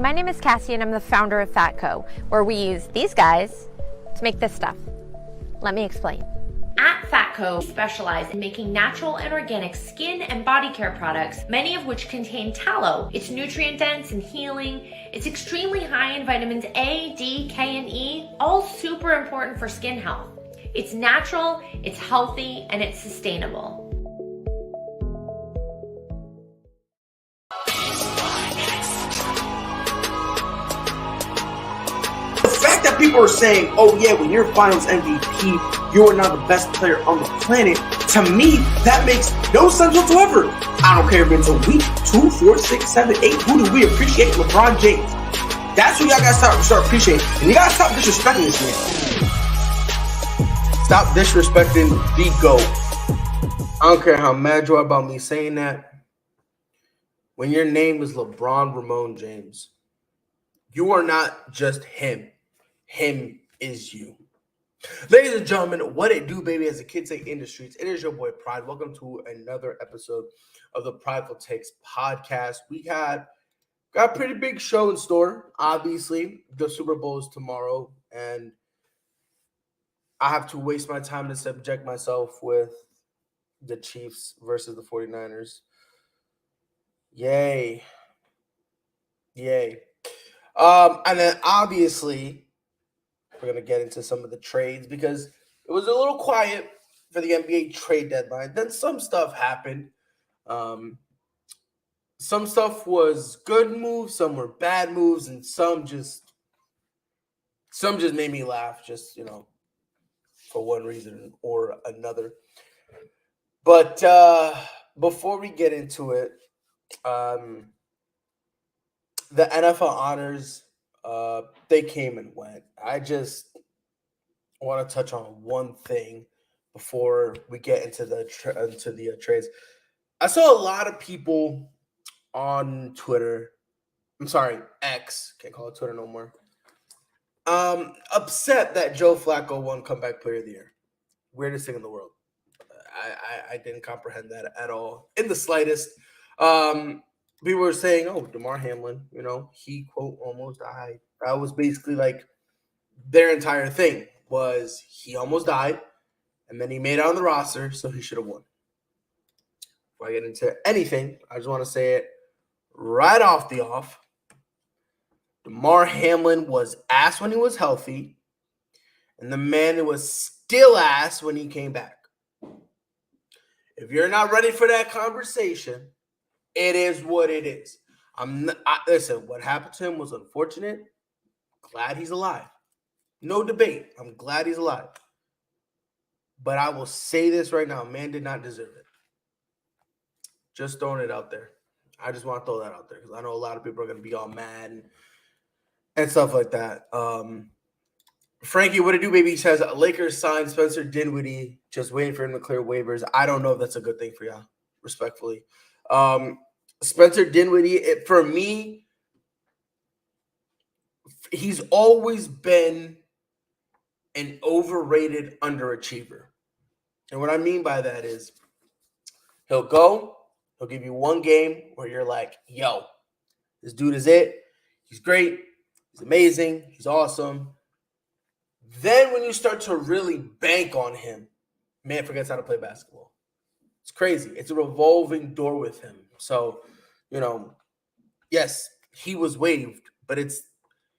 my name is Cassie and I'm the founder of Fatco, where we use these guys to make this stuff. Let me explain. At Fatco, we specialize in making natural and organic skin and body care products, many of which contain tallow. It's nutrient dense and healing. It's extremely high in vitamins A, D, K, and E, all super important for skin health. It's natural, it's healthy, and it's sustainable. People are saying, oh yeah, when you're finals MVP, you are now the best player on the planet. To me, that makes no sense whatsoever. I don't care if it's a week, 2, 4, 6, 7, 8. Who do we appreciate? LeBron James. That's who y'all gotta start appreciating. And you gotta stop disrespecting this man. Stop disrespecting the GOAT. I don't care how mad you are about me saying that. When your name is LeBron Ramon James, you are not just him. Him is you. Ladies and gentlemen, what it do, baby, as the kids say in the streets, it is your boy Pride. Welcome to another episode of the Prideful Takes podcast. We got a pretty big show in store. Obviously, the Super Bowl is tomorrow, and I have to waste my time to subject myself with the Chiefs versus the 49ers. Yay. And then obviously we're going to get into some of the trades because it was a little quiet for the NBA trade deadline. Then some stuff happened. Some stuff was good moves, some were bad moves, and some just made me laugh just, for one reason or another. But before we get into it, the NFL honors, they came and went. I just want to touch on one thing before we get into the trades. I saw a lot of people on Twitter. I'm sorry, X. Can't call it Twitter no more. Upset that Joe Flacco won Comeback Player of the Year. Weirdest thing in the world. I didn't comprehend that at all in the slightest. People were saying, oh, Damar Hamlin, he, quote, almost died. That was basically like their entire thing was he almost died, and then he made it on the roster, so he should have won. Before I get into anything, I just want to say it right off the off. Damar Hamlin was ass when he was healthy, and the man was still ass when he came back. If you're not ready for that conversation, it is what it is. Listen, what happened to him was unfortunate. Glad he's alive. No debate. I'm glad he's alive. But I will say this right now. Man did not deserve it. Just throwing it out there. I just want to throw that out there because I know a lot of people are going to be all mad and stuff like that. Frankie, what it do, baby? He says, Lakers signed Spencer Dinwiddie. Just waiting for him to clear waivers. I don't know if that's a good thing for y'all, respectfully. Spencer Dinwiddie, for me, he's always been an overrated underachiever. And what I mean by that is he'll give you one game where you're like, yo, this dude is it. He's great. He's amazing. He's awesome. Then when you start to really bank on him, man forgets how to play basketball. It's crazy. It's a revolving door with him. So, yes, he was waived, but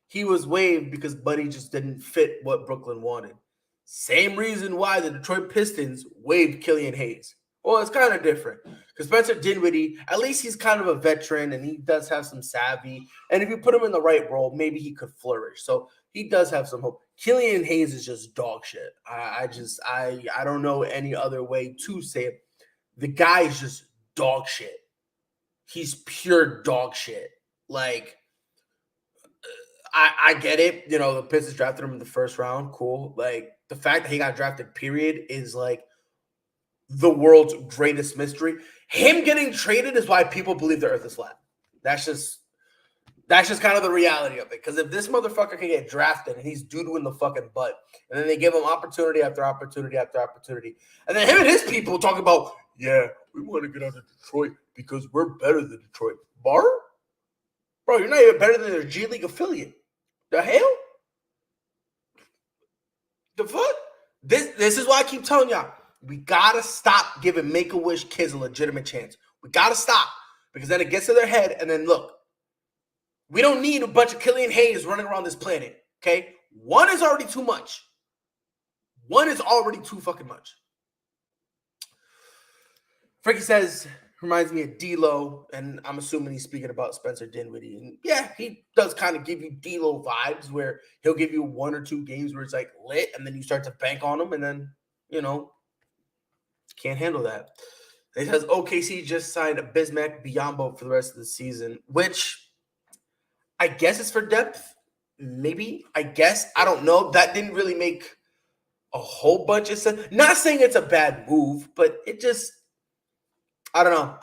he was waived because Buddy just didn't fit what Brooklyn wanted. Same reason why the Detroit Pistons waived Killian Hayes. Well, it's kind of different because Spencer Dinwiddie, at least he's kind of a veteran and he does have some savvy. And if you put him in the right role, maybe he could flourish. So he does have some hope. Killian Hayes is just dog shit. I don't know any other way to say it. The guy is just dog shit. He's pure dog shit. Like, I get it. The Pistons drafted him in the first round. Cool. Like, the fact that he got drafted, period, is like the world's greatest mystery. Him getting traded is why people believe the earth is flat. That's just kind of the reality of it. Because if this motherfucker can get drafted and he's doo-doo in the fucking butt, and then they give him opportunity after opportunity after opportunity, and then him and his people talk about, yeah, we want to get out of Detroit because we're better than Detroit. Bro, Bro, you're not even better than their G League affiliate. The hell? The fuck? This is why I keep telling y'all, we gotta stop giving Make-A-Wish kids a legitimate chance. We gotta stop, because then it gets to their head, and then look, we don't need a bunch of Killian Hayes running around this planet, okay? One is already too much. One is already too fucking much. Frankie says, reminds me of D-Lo, and I'm assuming he's speaking about Spencer Dinwiddie. And yeah, he does kind of give you D-Lo vibes, where he'll give you 1 or 2 games where it's like lit, and then you start to bank on him, and then, you know, can't handle that. It says OKC just signed a Bismack Biyombo for the rest of the season, which I guess is for depth. Maybe. I guess. I don't know. That didn't really make a whole bunch of sense. Not saying it's a bad move, but it just, I don't know.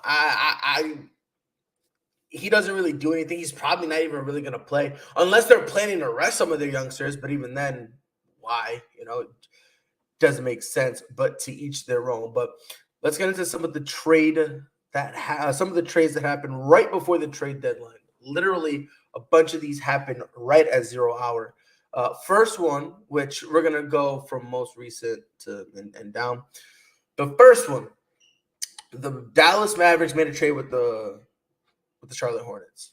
He doesn't really do anything. He's probably not even really going to play unless they're planning to rest some of their youngsters. But even then, why? You know, it doesn't make sense. But to each their own. But let's get into some of the trades that happened right before the trade deadline. Literally, a bunch of these happened right at 0 hour. First one, which we're gonna go from most recent to and down. The first one, the Dallas Mavericks made a trade with the Charlotte Hornets.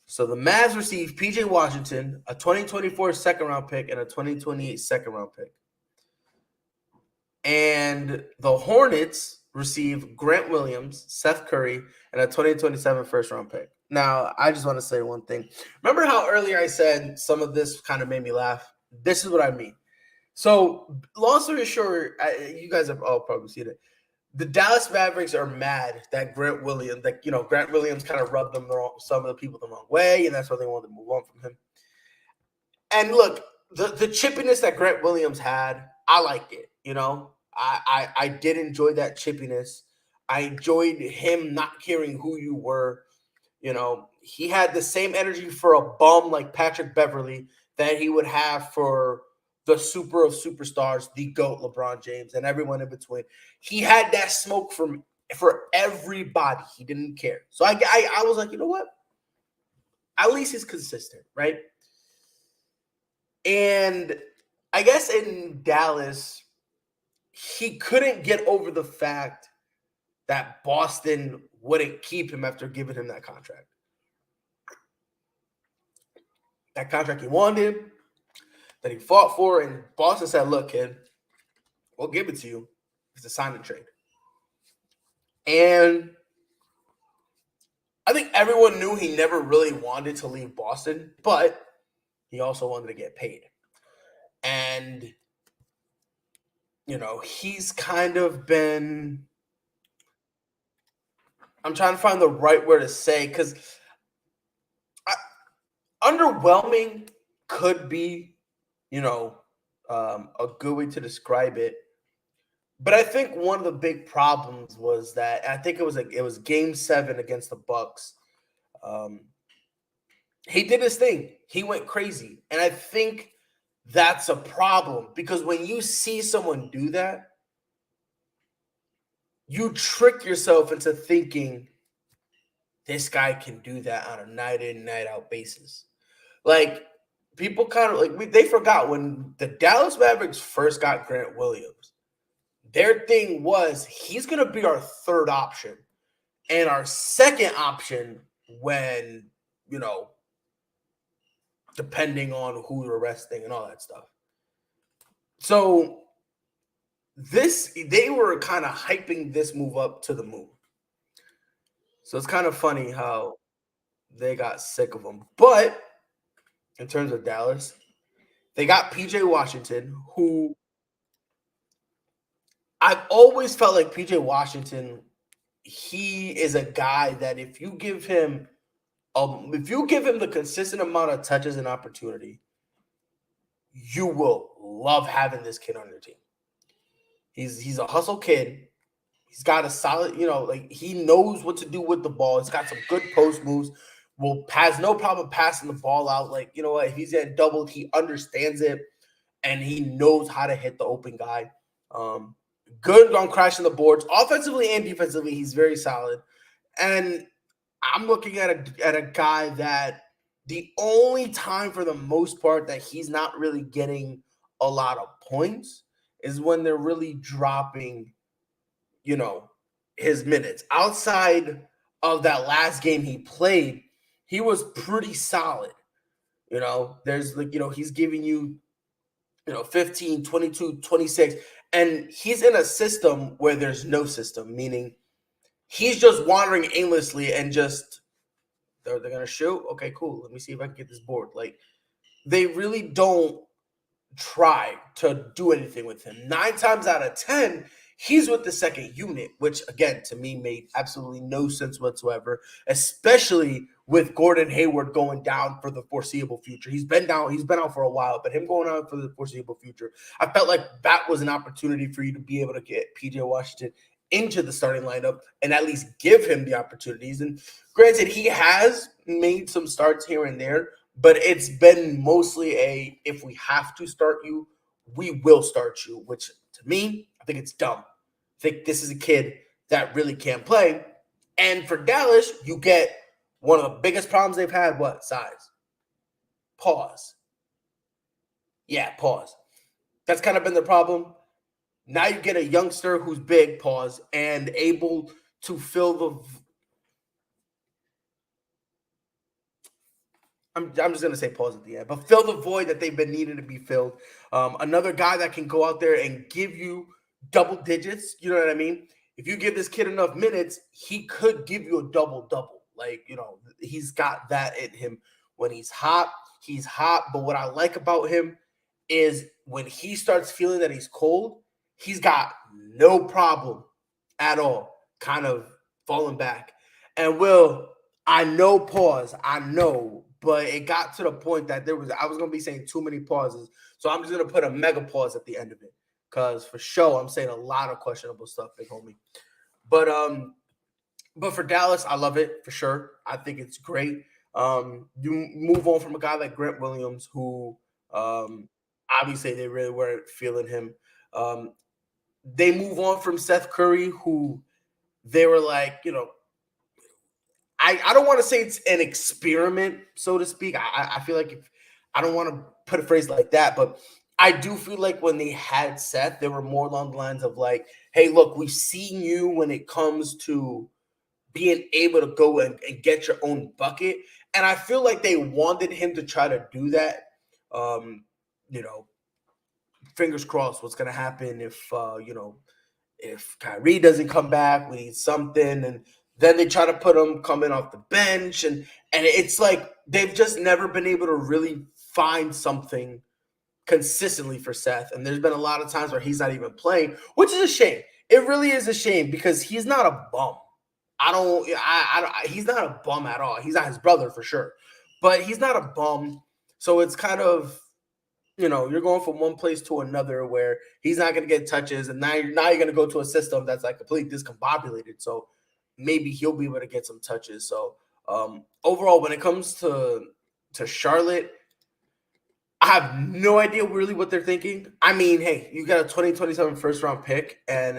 So the Mavs received PJ Washington, a 2024 second round pick, and a 2028 second round pick. And the Hornets received Grant Williams, Seth Curry, and a 2027 first round pick. Now, I just want to say one thing. Remember how earlier I said some of this kind of made me laugh? This is what I mean. So, long story short, you guys have all probably seen it. The Dallas Mavericks are mad that Grant Williams kind of rubbed them some of the people the wrong way, and that's why they wanted to move on from him. And look, the chippiness that Grant Williams had, I liked it. You know, I did enjoy that chippiness. I enjoyed him not caring who you were. You know, he had the same energy for a bum like Patrick Beverley that he would have for the super of superstars, the GOAT LeBron James, and everyone in between. He had that smoke for everybody. He didn't care. So I was like, you know what? At least he's consistent, right? And I guess in Dallas, he couldn't get over the fact that Boston wouldn't keep him after giving him that contract. That contract he wanted, that he fought for, and Boston said, look, kid, we'll give it to you. It's a sign and trade. And I think everyone knew he never really wanted to leave Boston, but he also wanted to get paid. And, you know, he's kind of been, I'm trying to find the right word to say, because underwhelming could be, you know, a good way to describe it. But I think one of the big problems was that I think it was Game 7 against the Bucks. He did his thing. He went crazy, and I think that's a problem because when you see someone do that, you trick yourself into thinking this guy can do that on a night in, night out basis. Like, people kind of they forgot when the Dallas Mavericks first got Grant Williams, their thing was he's going to be our third option and our second option when, you know, depending on who you're resting and all that stuff. So they were kind of hyping this move up to the moon. So it's kind of funny how they got sick of him. But in terms of Dallas, they got PJ Washington, who I've always felt like PJ Washington, he is a guy that if you give him the consistent amount of touches and opportunity, you will love having this kid on your team. He's a hustle kid. He's got a solid, you know, like he knows what to do with the ball. He's got some good post moves. Has no problem passing the ball out. Like, you know what, if he's getting doubled, he understands it and he knows how to hit the open guy. Good on crashing the boards. Offensively and defensively, he's very solid. And I'm looking at a guy that the only time for the most part that he's not really getting a lot of points is when they're really dropping, you know, his minutes. Outside of that last game he played, he was pretty solid. There's like, he's giving you, 15, 22, 26, and he's in a system where there's no system, meaning he's just wandering aimlessly and just they're gonna shoot. Okay, cool. Let me see if I can get this board. Like they really don't try to do anything with him. 9 times out of 10, he's with the second unit, which again to me made absolutely no sense whatsoever, especially with Gordon Hayward going down for the foreseeable future. He's been out for a while, but him going out for the foreseeable future, I felt like that was an opportunity for you to be able to get PJ Washington into the starting lineup and at least give him the opportunities. And granted, he has made some starts here and there, but it's been mostly if we have to start you, we will start you, which to me, I think it's dumb. I think this is a kid that really can't play. And for Dallas, you get one of the biggest problems they've had, what? Size. Pause. Yeah, pause. That's kind of been the problem. Now you get a youngster who's big, pause, and able to fill the I'm just going to say pause at the end, but fill the void that they've been needing to be filled. Another guy that can go out there and give you double digits. You know what I mean? If you give this kid enough minutes, he could give you a double-double. Like, he's got that in him. When he's hot, he's hot. But what I like about him is when he starts feeling that he's cold, he's got no problem at all kind of falling back. And I know pause. I know, but it got to the point that I was going to be saying too many pauses. So I'm just going to put a mega pause at the end of it. Because for sure, I'm saying a lot of questionable stuff, big homie. But for Dallas, I love it for sure. I think it's great. You move on from a guy like Grant Williams, who obviously they really weren't feeling him. They move on from Seth Curry, who they were like, I don't want to say it's an experiment, so to speak. I feel like I don't want to put a phrase like that, but I do feel like when they had Seth, they were more along the lines of like, hey, look, we've seen you when it comes to being able to go and get your own bucket. And I feel like they wanted him to try to do that. You know, fingers crossed what's going to happen if Kyrie doesn't come back, we need something. And then they try to put him coming off the bench. And it's like they've just never been able to really find something consistently for Seth. And there's been a lot of times where he's not even playing, which is a shame. It really is a shame because he's not a bum. He's not a bum at all. He's not his brother for sure, but he's not a bum. So it's kind of, you're going from one place to another where he's not going to get touches. And now you're going to go to a system that's like completely discombobulated. So maybe he'll be able to get some touches. So overall, when it comes to Charlotte, I have no idea really what they're thinking. I mean, hey, you got a 2027 first round pick, and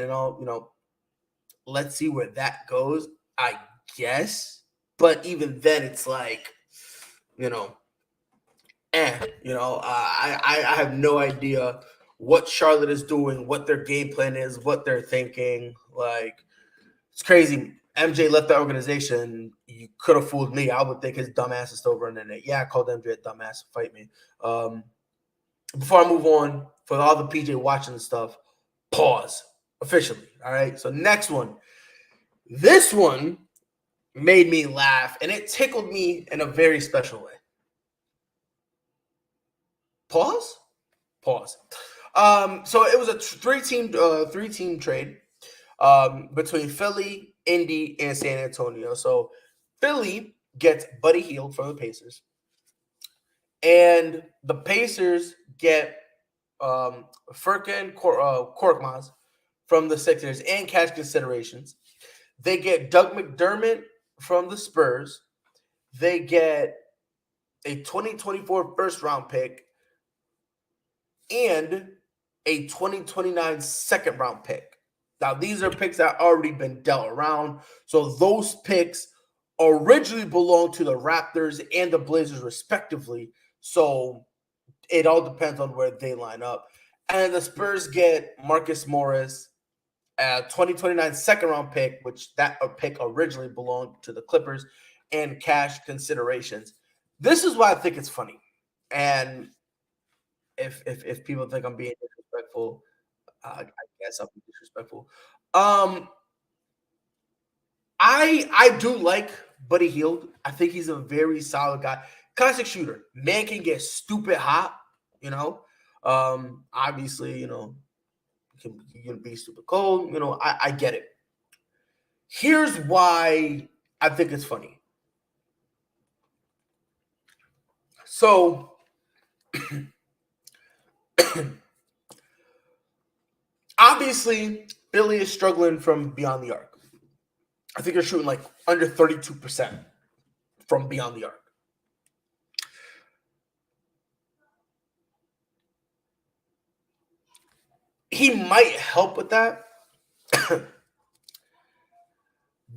let's see where that goes, I guess. But even then, it's like, I have no idea what Charlotte is doing, what their game plan is, what they're thinking. Like, it's crazy. MJ left the organization. You could have fooled me. I would think his dumbass is still running it. Yeah, I called MJ a dumbass. Fight me. Before I move on, for all the PJ watching stuff, pause officially. All right. So next one. This one made me laugh, and it tickled me in a very special way. Pause. So it was a three-team trade between Philly, Indy, and San Antonio. So Philly gets Buddy Hield from the Pacers, and the Pacers get Furkan Korkmaz from the Sixers and cash considerations. They get Doug McDermott from the Spurs. They get a 2024 first-round pick and a 2029 second-round pick. Now, these are picks that have already been dealt around. So those picks originally belonged to the Raptors and the Blazers respectively. So it all depends on where they line up. And the Spurs get Marcus Morris, a 2029 second-round pick, which that pick originally belonged to the Clippers, and cash considerations. This is why I think it's funny. And if people think I'm being disrespectful, I guess I'll be disrespectful. I do like Buddy Hield. I think he's a very solid guy. Classic shooter. Man can get stupid hot, you know. Obviously, you know, he can be super cold. You know, I get it. Here's why I think it's funny. So obviously, Billy is struggling from beyond the arc. I think they're shooting like under 32% from beyond the arc. He might help with that,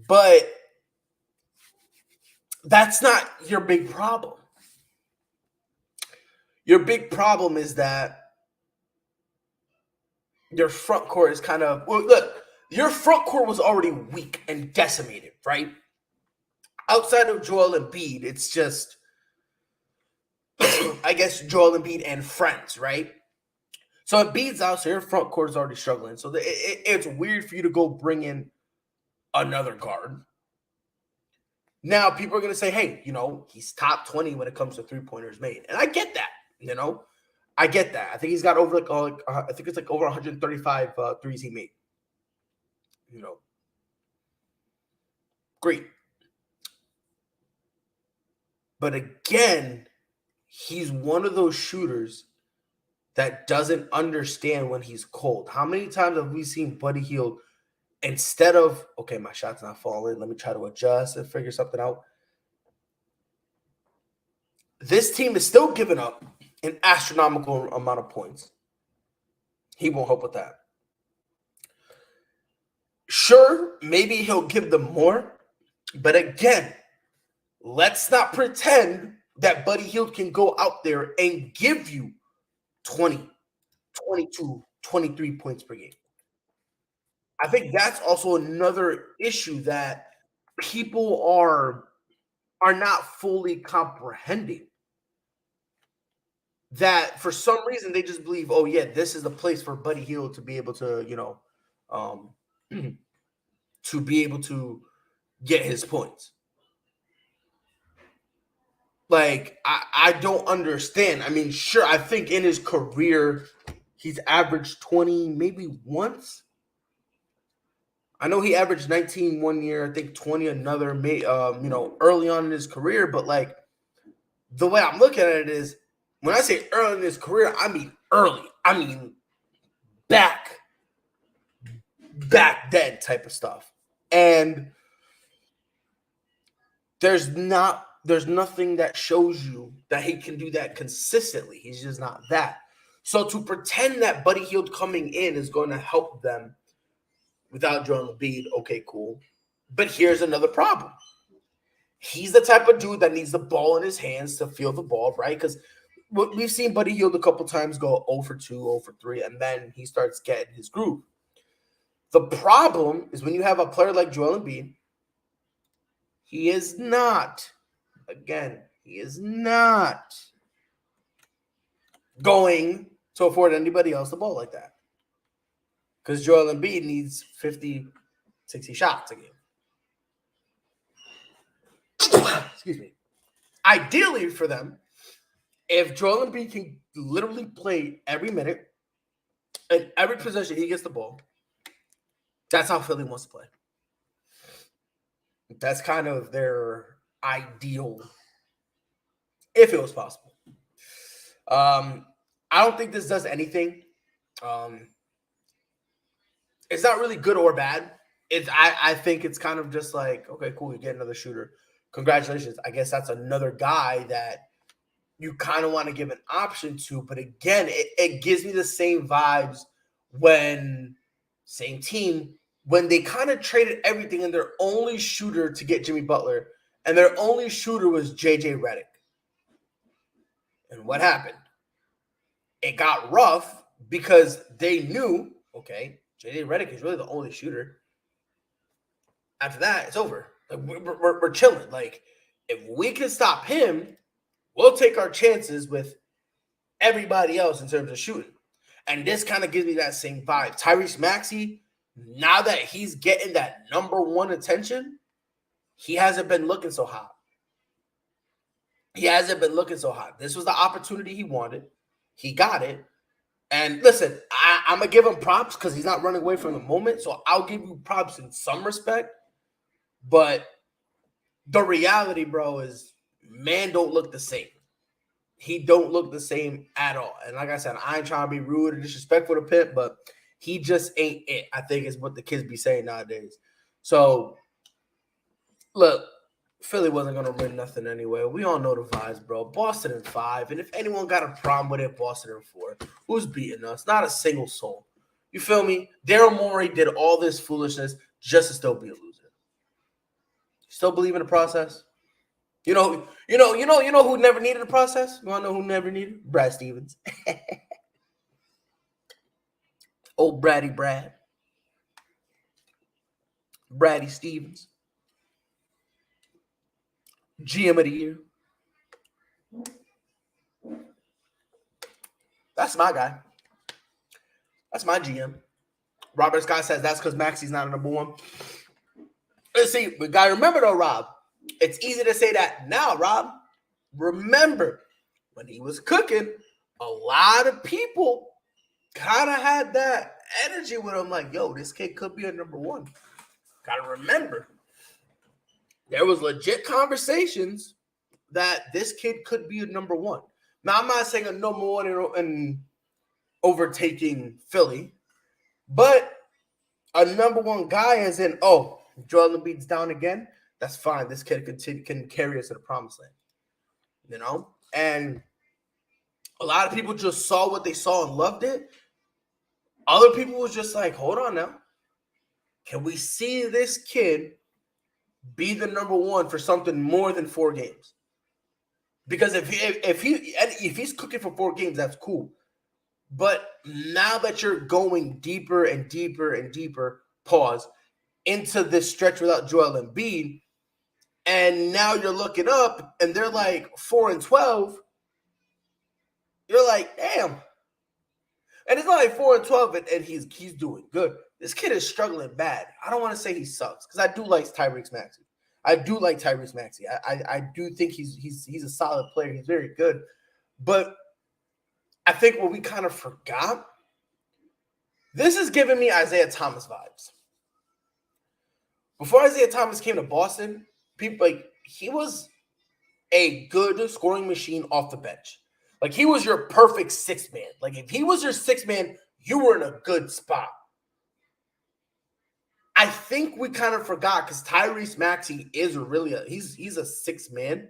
but that's not your big problem. Your big problem is that your front court is kind of, well, look, your front court was already weak and decimated, right? Outside of Joel Embiid, it's just, I guess, Joel Embiid and friends, right? So Embiid's out, so your front court is already struggling. So it's weird for you to go bring in another guard. Now, people are going to say, hey, you know, he's top 20 when it comes to three-pointers made. And I get that, you know. I get that. I think he's got over, I think it's like over 135 threes he made. You know. Great. But again, he's one of those shooters that doesn't understand when he's cold. How many times have we seen Buddy Hield, instead of, okay, my shot's not falling, let me try to adjust and figure something out. This team is still giving up an astronomical amount of points. He won't help with that. Sure, maybe he'll give them more, but again, let's not pretend that Buddy Hield can go out there and give you 20, 22, 23 points per game. I think that's also another issue that people are not fully comprehending. That for some reason they just believe, oh yeah, this is the place for Buddy Hield to be able to, you know, to be able to get his points. Like, I don't understand. I mean, sure, I think in his career, he's averaged 20 maybe once. I know he averaged 19 one year, I think 20 another, you know, early on in his career. But, like, the way I'm looking at it is, when I say early in his career, I mean early. I mean back then type of stuff. And there's nothing that shows you that he can do that consistently. He's just not that. So to pretend that Buddy Hield coming in is going to help them without Joel Embiid, okay, cool. But here's another problem. He's the type of dude that needs the ball in his hands to feel the ball, right? Because we've seen Buddy Hield a couple times go 0 for 2, 0 for 3, and then he starts getting his groove. The problem is when you have a player like Joel Embiid, he is not going to afford anybody else the ball like that. Because Joel Embiid needs 50, 60 shots a game. Excuse me. Ideally for them, if Joel Embiid can literally play every minute and every possession he gets the ball, that's how Philly wants to play. That's kind of their ideal, if it was possible. I don't think this does anything. It's not really good or bad. I think it's kind of just like, okay, cool, you get another shooter. Congratulations. I guess that's another guy that you kind of want to give an option to. But again, it gives me the same vibes same team, when they kind of traded everything and their only shooter to get Jimmy Butler. and their only shooter was JJ Redick. And what happened? It got rough because they knew, okay, JJ Redick is really the only shooter. After that, it's over. Like, we're chilling. Like, if we can stop him, we'll take our chances with everybody else in terms of shooting. And this kind of gives me that same vibe. Tyrese Maxey, now that he's getting that number one attention, he hasn't been looking so hot. He hasn't been looking so hot. This was the opportunity he wanted. He got it. And listen, I'm going to give him props because he's not running away from the moment. So I'll give you props in some respect. But the reality, bro, is man don't look the same. He don't look the same at all. And like I said, I ain't trying to be rude or disrespectful to Pip, but he just ain't it, I think is what the kids be saying nowadays. So, look, Philly wasn't going to win nothing anyway. We all know the vibes, bro. Boston in 5. And if anyone got a problem with it, Boston in 4. Who's beating us? Not a single soul. You feel me? Daryl Morey did all this foolishness just to still be a loser. Still believe in the process? You know who never needed a process? You want to know who never needed? Brad Stevens. Old Brady Brad. Brady Stevens. GM of the year. That's my guy. That's my GM. Robert Scott says that's because Maxey's not a number one. Let's see, we got to remember though, Rob. It's easy to say that now, Rob. Remember, when he was cooking, a lot of people kind of had that energy with him, like, yo, this kid could be a number one. Got to remember, there was legit conversations that this kid could be a number one. Now, I'm not saying a number one and overtaking Philly, but a number one guy as in, oh, Joel Embiid's down again. That's fine. This kid can carry us to the promised land, you know? And a lot of people just saw what they saw and loved it. Other people was just like, hold on now. Can we see this kid be the number one for something more than 4 games? Because if he's cooking for 4 games, that's cool. But now that you're going deeper and deeper and deeper, into this stretch without Joel Embiid, and now you're looking up and they're like 4-12, you're like, damn. And it's not like 4-12 and he's doing good. This kid is struggling bad. I don't want to say he sucks because I do like Tyrese Maxey. I do think he's a solid player. He's very good. But I think what we kind of forgot, this is giving me Isaiah Thomas vibes. Before Isaiah Thomas came to Boston, people he was a good scoring machine off the bench. Like, he was your perfect 6 man. Like, if he was your 6 man, you were in a good spot. I think we kind of forgot because Tyrese Maxey is really he's a 6 man,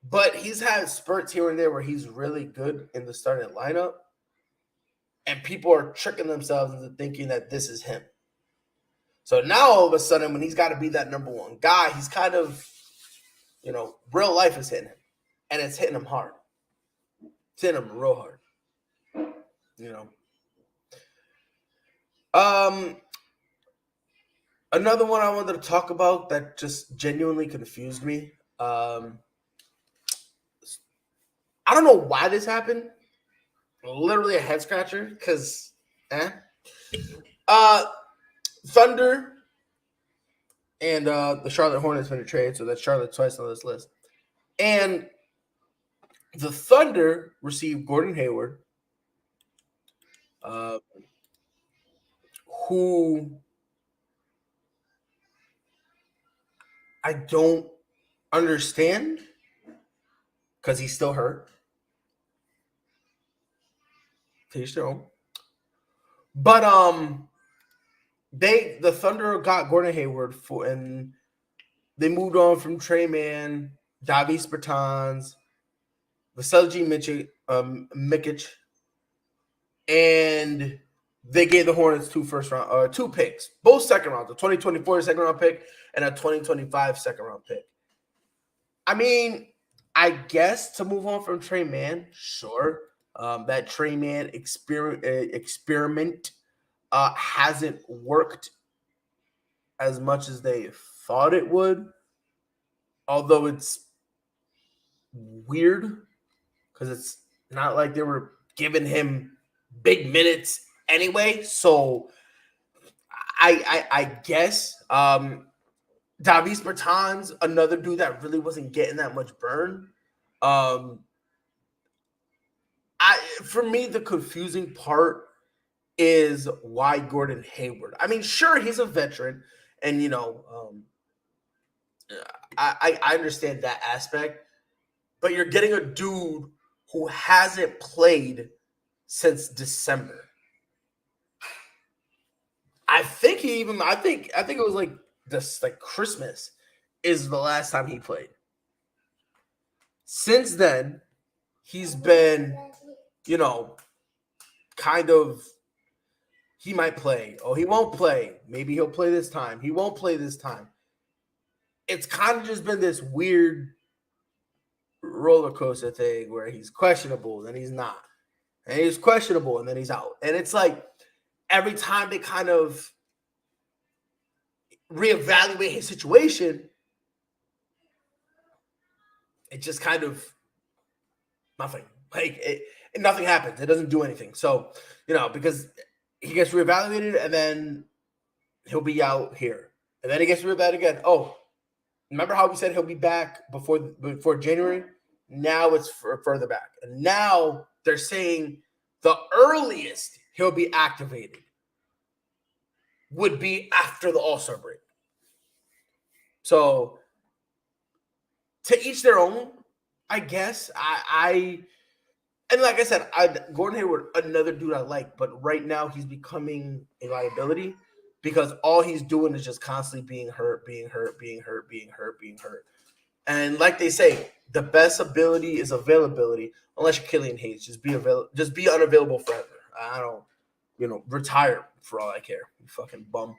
but he's had spurts here and there where he's really good in the starting lineup, and people are tricking themselves into thinking that this is him. So now all of a sudden, when he's got to be that number one guy, he's kind of, real life is hitting him, and it's hitting him hard. It's hitting him real hard. Another one I wanted to talk about that just genuinely confused me. I don't know why this happened. Literally a head scratcher because, Thunder and the Charlotte Hornets been a trade, so that's Charlotte twice on this list. And the Thunder received Gordon Hayward, who I don't understand because he's still hurt. He's still home. But the Thunder got Gordon Hayward and they moved on from Trey Mann, Davis Bertans, Vasilije Mikic, and they gave the Hornets two picks, both second rounds, a 2024 second round pick and a 2025 second round pick. I mean, I guess to move on from Trey Mann, sure. That Trey Mann experiment hasn't worked as much as they thought it would. Although it's weird because it's not like they were giving him big minutes anyway. So I guess Davis Bertans, another dude that really wasn't getting that much burn. For me, the confusing part is why Gordon Hayward. I mean, sure, he's a veteran, and I understand that aspect, but you're getting a dude who hasn't played since December. I think it was like this, like Christmas is the last time he played. Since then, he's been, kind of, he might play. Oh, he won't play. Maybe he'll play this time. He won't play this time. It's kind of just been this weird roller coaster thing where he's questionable, then he's not. And he's questionable, and then he's out. And it's like every time they kind of reevaluate his situation, it just kind of nothing. Like nothing happens. It doesn't do anything. So, because he gets reevaluated and then he'll be out here. And then he gets reevaluated again. Oh, remember how we said he'll be back before January? Now it's further back. And now they're saying the earliest he'll be activated would be after the All-Star break. So, to each their own, I guess. And like I said, Gordon Hayward, another dude I like, but right now he's becoming a liability because all he's doing is just constantly being hurt. And like they say, the best ability is availability, unless you're Killian Hayes. Just be unavailable forever. I don't, retire for all I care. You fucking bum.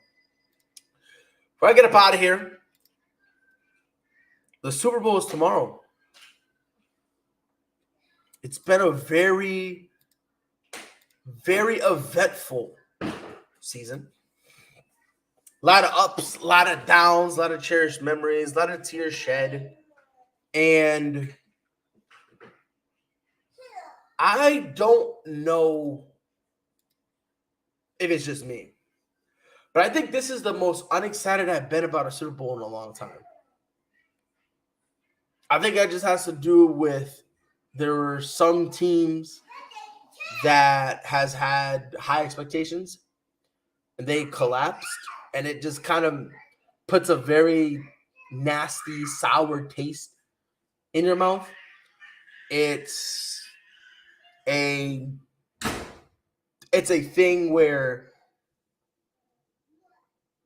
Before I get up out of here, the Super Bowl is tomorrow. It's been a very, very eventful season. A lot of ups, a lot of downs, a lot of cherished memories, a lot of tears shed. And I don't know if it's just me, but I think this is the most unexcited I've been about a Super Bowl in a long time. I think that just has to do with there were some teams that has had high expectations and they collapsed, and it just kind of puts a very nasty, sour taste in your mouth. It's a thing where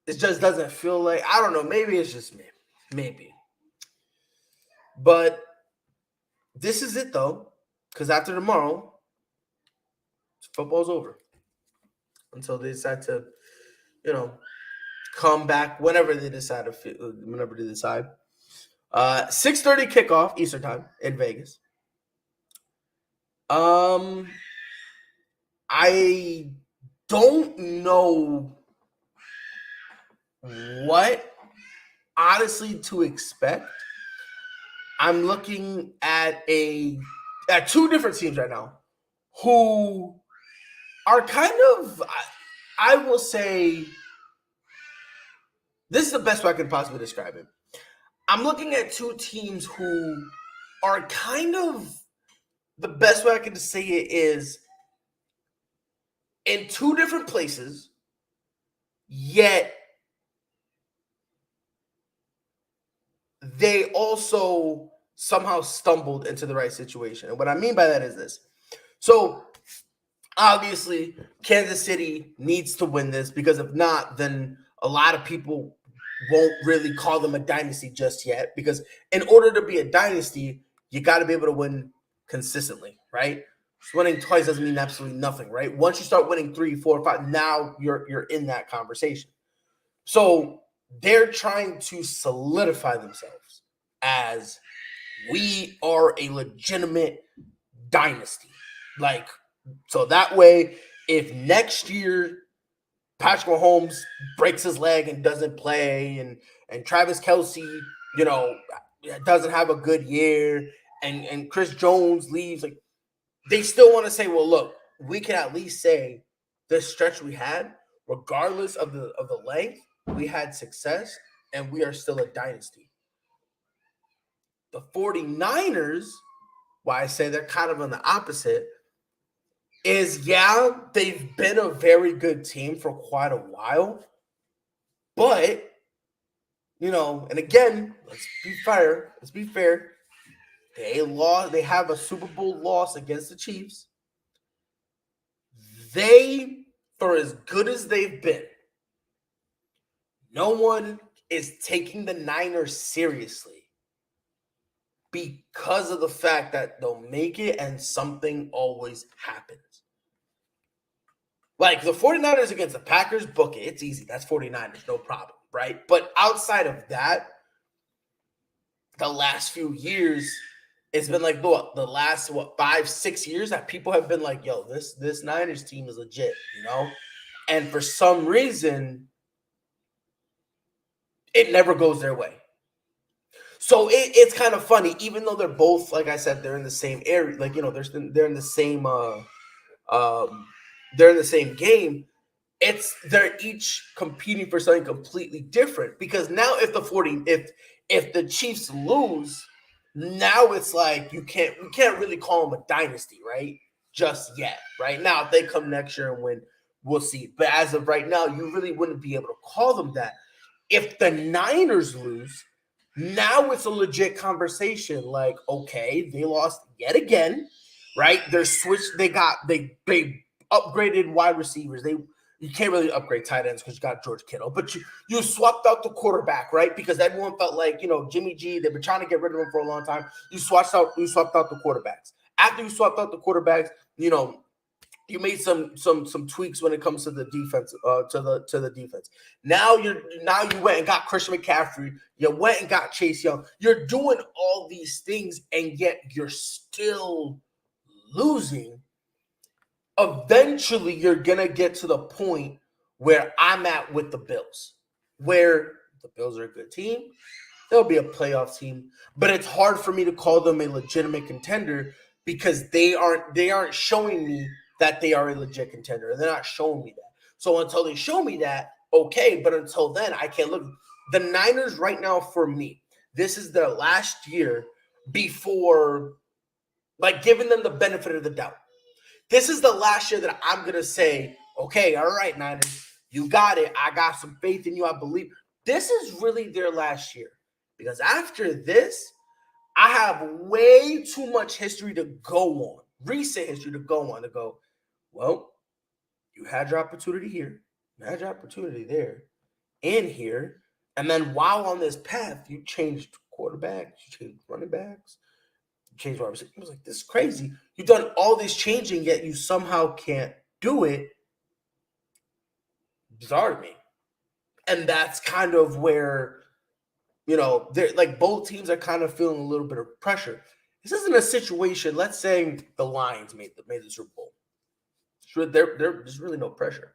it just doesn't feel like, I don't know, maybe it's just me. Maybe. But this is it, though, because after tomorrow, football's over until they decide to, come back whenever they decide. 6:30 kickoff Eastern time in Vegas. I don't know what honestly to expect. I'm looking at two different teams right now who are kind of, I will say, this is the best way I can possibly describe it. I'm looking at two teams who are kind of, the best way I can say it is, in two different places, yet they also somehow stumbled into the right situation. And what I mean by that is this. So, obviously, Kansas City needs to win this because if not, then a lot of people won't really call them a dynasty just yet, because in order to be a dynasty, you got to be able to win consistently, right? Just winning twice doesn't mean absolutely nothing, right? Once you start winning 3, 4, 5, now you're in that conversation. So they're trying to solidify themselves as we are a legitimate dynasty. Like, so that way, if next year Patrick Mahomes breaks his leg and doesn't play, and Travis Kelce, doesn't have a good year, and Chris Jones leaves, like, they still want to say, well, look, we can at least say this stretch we had, regardless of the length, we had success and we are still a dynasty. The 49ers, why I say they're kind of on the opposite, is they've been a very good team for quite a while, but and again, let's be fair. They have a Super Bowl loss against the Chiefs. They, for as good as they've been, no one is taking the Niners seriously because of the fact that they'll make it and something always happens. Like the 49ers against the Packers, book it. It's easy. That's 49ers, no problem, right? But outside of that, the last few years, it's been like the last 5-6 years that people have been like, yo, this Niners team is legit, And for some reason, it never goes their way. So it's kind of funny, even though they're both, like I said, they're in the same area, like they're in the same they're in the same game. They're each competing for something completely different, because now if the Chiefs lose, now it's like we can't really call them a dynasty, right? Just yet, right? Now if they come next year and win, we'll see. But as of right now, you really wouldn't be able to call them that. If the Niners lose, now it's a legit conversation. Like, okay, they lost yet again, right? They're switched. They upgraded wide receivers. You can't really upgrade tight ends because you got George Kittle, but you swapped out the quarterback, right? Because everyone felt like, Jimmy G, they've been trying to get rid of him for a long time. You swapped out the quarterbacks. After you swapped out the quarterbacks, you made some tweaks when it comes to the defense, to the defense. Now you went and got Christian McCaffrey. You went and got Chase Young. You're doing all these things, and yet you're still losing. Eventually, you're gonna get to the point where I'm at with the Bills, where the Bills are a good team. They'll be a playoff team, but it's hard for me to call them a legitimate contender because they aren't showing me that they are a legit contender. They're not showing me that. So until they show me that, okay, but until then, I can't look. The Niners right now, for me, this is their last year before, like, giving them the benefit of the doubt. This is the last year that I'm going to say, okay, all right, Niners, you got it. I got some faith in you. I believe. This is really their last year, because after this, I have way too much history to go on, recent history to go on, to go, well, you had your opportunity here, you had your opportunity there, and here, and then while on this path, you changed quarterbacks, you changed running backs, you changed wide receivers. I was like, this is crazy. You've done all this changing, yet you somehow can't do it. Bizarre to me. And that's kind of where, they're like, both teams are kind of feeling a little bit of pressure. This isn't a situation. Let's say the Lions made the Super Bowl. There's really no pressure,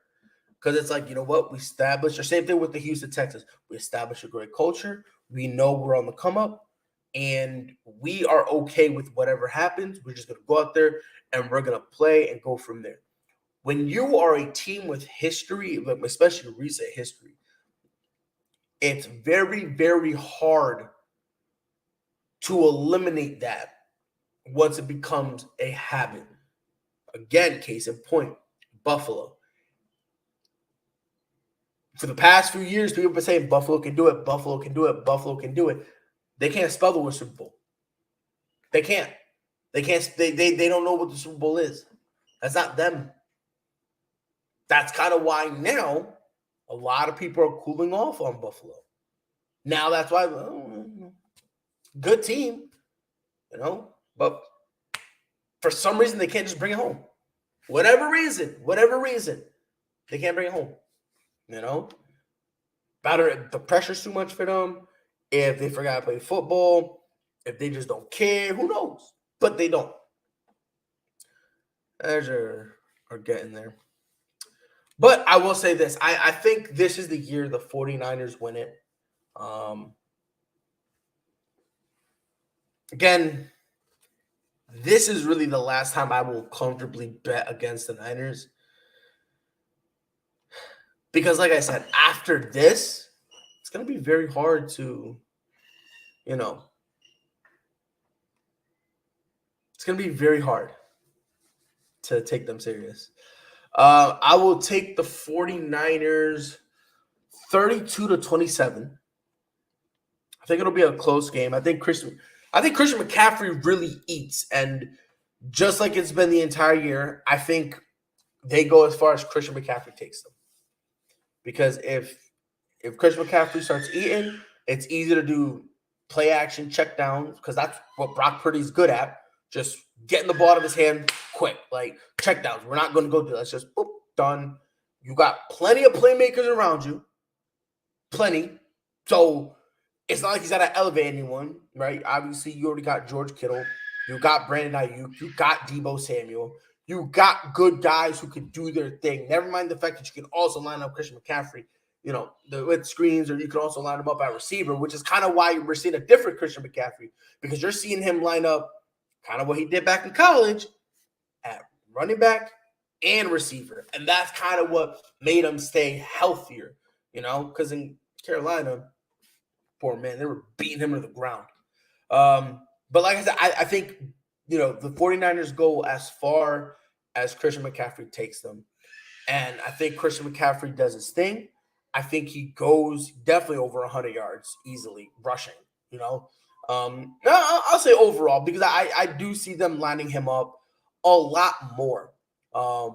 because it's like, you know what, we established, or same thing with the Houston Texans. We established a great culture. We know we're on the come up, and we are okay with whatever happens. We're just going to go out there and we're going to play and go from there. When you are a team with history, especially recent history, it's very, very hard to eliminate that once it becomes a habit. Again, case in point, Buffalo. For the past few years, people have been saying Buffalo can do it, Buffalo can do it, Buffalo can do it. They can't spell the word Super Bowl. They can't. They can't. They don't know what the Super Bowl is. That's not them. That's kind of why now a lot of people are cooling off on Buffalo. Now that's why, good team, but For some reason, they can't just bring it home. Whatever reason, they can't bring it home. You know, the pressure's too much for them. If they forgot to play football, if they just don't care, who knows? But they don't. As are getting there. But I will say this. I think this is the year the 49ers win it. Again, this is really the last time I will comfortably bet against the Niners. Because, like I said, after this, it's going to be very hard to, it's going to be very hard to take them serious. I will take the 49ers 32-27. I think it'll be a close game. I think Christian McCaffrey really eats. And just like it's been the entire year, I think they go as far as Christian McCaffrey takes them. Because if Christian McCaffrey starts eating, it's easy to do play action, check down, because that's what Brock Purdy's good at. Just getting the ball out of his hand quick, like check downs. We're not going to go do that. It's just boop, done. You got plenty of playmakers around you. Plenty. So it's not like he's got to elevate anyone, right? Obviously, you already got George Kittle. You got Brandon Ayuk. You got Deebo Samuel. You got good guys who can do their thing. Never mind the fact that you can also line up Christian McCaffrey, with screens, or you can also line him up at receiver, which is kind of why we're seeing a different Christian McCaffrey, because you're seeing him line up kind of what he did back in college at running back and receiver. And that's kind of what made him stay healthier, because in Carolina, poor man, they were beating him to the ground. But like I said, I think, the 49ers go as far as Christian McCaffrey takes them. And I think Christian McCaffrey does his thing. I think he goes definitely over 100 yards easily, rushing, I'll say overall, because I do see them lining him up a lot more.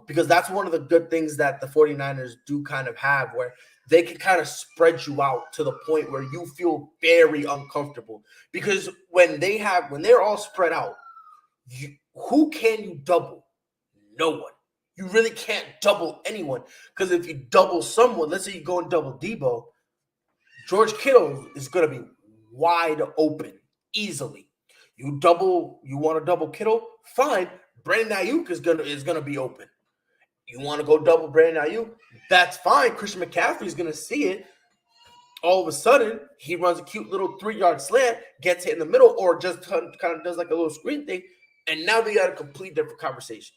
Because that's one of the good things that the 49ers do kind of have, where they can kind of spread you out to the point where you feel very uncomfortable. Because when they're all spread out, who can you double? No one. You really can't double anyone, because if you double someone, let's say you go and double Deebo, George Kittle is going to be wide open easily. You want to double Kittle? Fine. Brandon Ayuk is gonna be open. You want to go double Brandon Ayuk? That's fine. Christian McCaffrey is gonna see it. All of a sudden, he runs a cute little 3-yard slant, gets hit in the middle, or just kind of does like a little screen thing, and now they got a complete different conversation.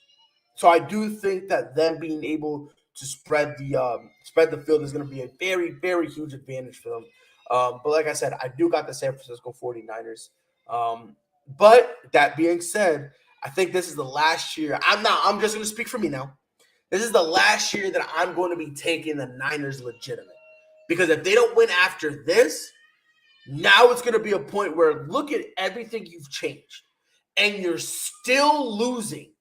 So I do think that them being able to spread the field is going to be a very, very huge advantage for them. But like I said, I do got the San Francisco 49ers. But that being said, I think this is the last year. I'm just going to speak for me now. This is the last year that I'm going to be taking the Niners legitimate. Because if they don't win after this, now it's going to be a point where look at everything you've changed. And you're still losing.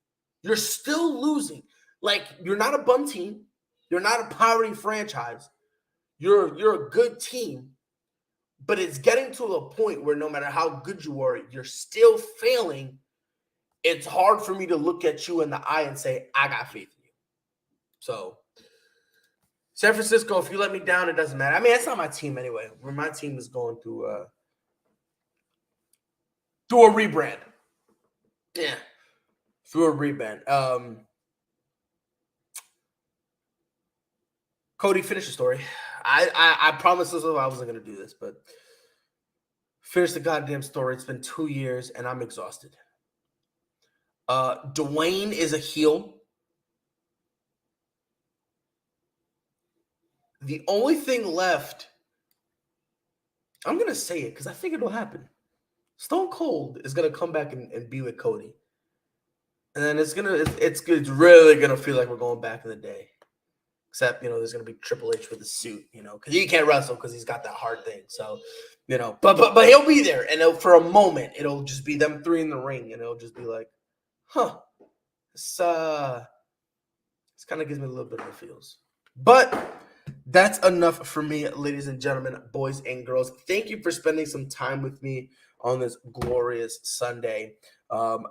You're still losing. Like, you're not a bum team. You're not a powering franchise. You're a good team. But it's getting to a point where no matter how good you are, you're still failing. It's hard for me to look at you in the eye and say, I got faith in you. So, San Francisco, if you let me down, it doesn't matter. I mean, it's not my team anyway. My team is going through a rebrand. Yeah. Through a rebrand. Cody, finish the story. I promised myself I wasn't going to do this, but finish the goddamn story. It's been 2 years, and I'm exhausted. Dwayne is a heel. The only thing left, I'm going to say it because I think it'll happen. Stone Cold is going to come back and be with Cody. And then it's really going to feel like we're going back in the day. Except, there's going to be Triple H with a suit, because he can't wrestle because he's got that hard thing. So, but he'll be there. And for a moment, it'll just be them three in the ring. And it'll just be like, this kind of gives me a little bit of the feels. But that's enough for me, ladies and gentlemen, boys and girls. Thank you for spending some time with me on this glorious Sunday.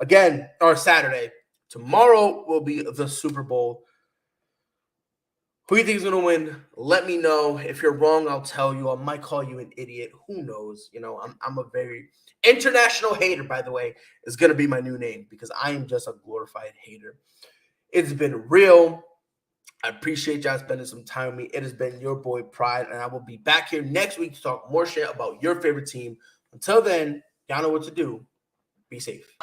Again, or Saturday. Tomorrow will be the Super Bowl. Who do you think is going to win? Let me know. If you're wrong, I'll tell you. I might call you an idiot. Who knows? You know, I'm a very international hater, by the way, is going to be my new name because I am just a glorified hater. It's been real. I appreciate y'all spending some time with me. It has been your boy Pride, and I will be back here next week to talk more shit about your favorite team. Until then, y'all know what to do. Be safe.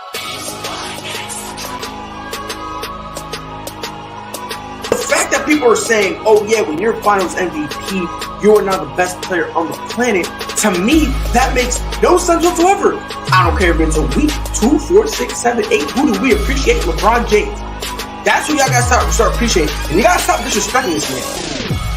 The fact that people are saying, oh yeah, when you're finals MVP, you are now the best player on the planet, to me, that makes no sense whatsoever. I don't care if it's a week, 2, 4, 6, 7, 8. Who do we appreciate? LeBron James. That's who y'all gotta start appreciating. And you gotta stop disrespecting this man.